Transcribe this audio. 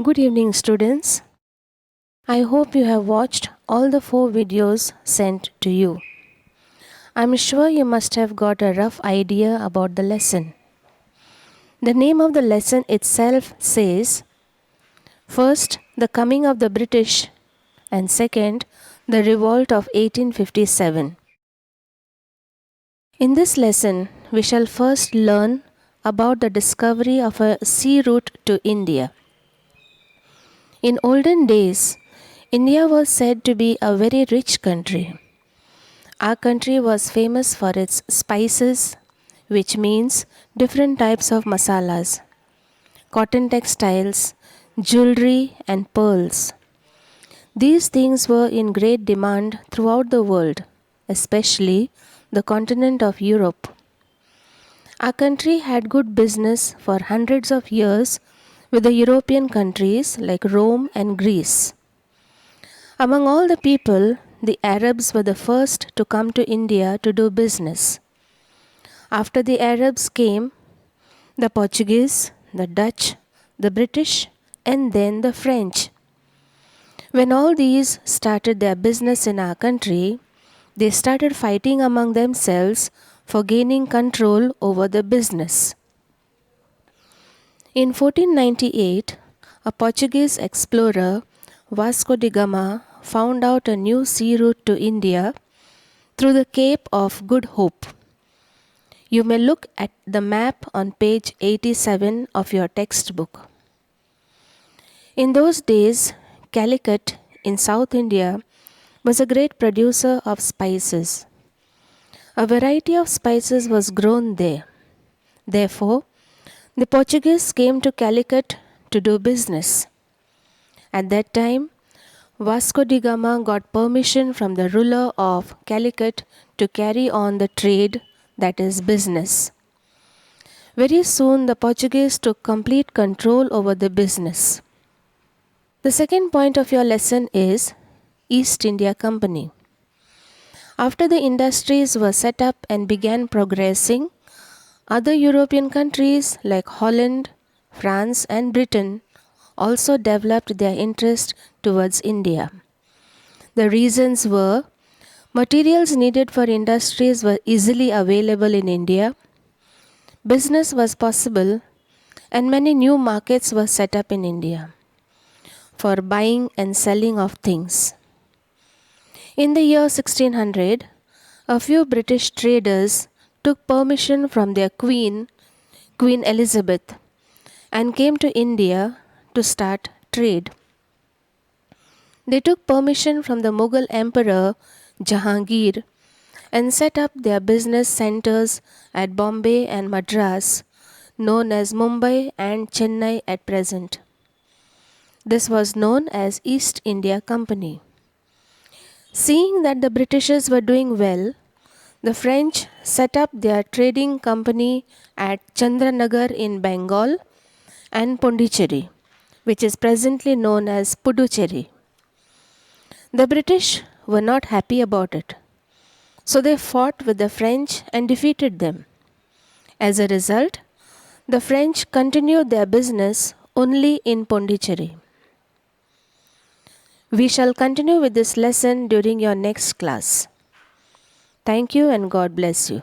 Good evening, students. I hope you have watched all the 4 videos sent to you. I'm sure you must have got a rough idea about the lesson. The name of the lesson itself says, first, the coming of the British, and second, the revolt of 1857. In this lesson, we shall first learn about the discovery of a sea route to India. In olden days, India was said to be a very rich country. Our country was famous for its spices, which means different types of masalas, cotton textiles, jewelry, and pearls. These things were in great demand throughout the world, especially the continent of Europe. Our country had good business for hundreds of years with the European countries like Rome and Greece. Among all the people, the Arabs were the first to come to India to do business. After the Arabs came the Portuguese, the Dutch, the British, and then the French. When all these started their business in our country, they started fighting among themselves for gaining control over the business. In 1498, a Portuguese explorer, Vasco da Gama, found out a new sea route to India through the Cape of Good Hope. You may look at the map on page 87 of your textbook. In those days, Calicut in South India was a great producer of spices. A variety of spices was grown there. Therefore, the Portuguese came to Calicut to do business. At that time, Vasco da Gama got permission from the ruler of Calicut to carry on the trade, that is business. Very soon the Portuguese took complete control over the business. The second point of your lesson is East India Company. After the industries were set up and began progressing, other European countries like Holland, France, and Britain also developed their interest towards India. The reasons were materials needed for industries were easily available in India, business was possible, and many new markets were set up in India for buying and selling of things. In the year 1600, a few British traders took permission from their queen, Queen Elizabeth, and came to India to start trade. They took permission from the Mughal Emperor Jahangir and set up their business centers at Bombay and Madras, known as Mumbai and Chennai at present. This was known as East India Company. Seeing that the Britishers were doing well, the French set up their trading company at Chandranagar in Bengal and Pondicherry, which is presently known as Puducherry. The British were not happy about it, so they fought with the French and defeated them. As a result, the French continued their business only in Pondicherry. We shall continue with this lesson during your next class. Thank you and God bless you.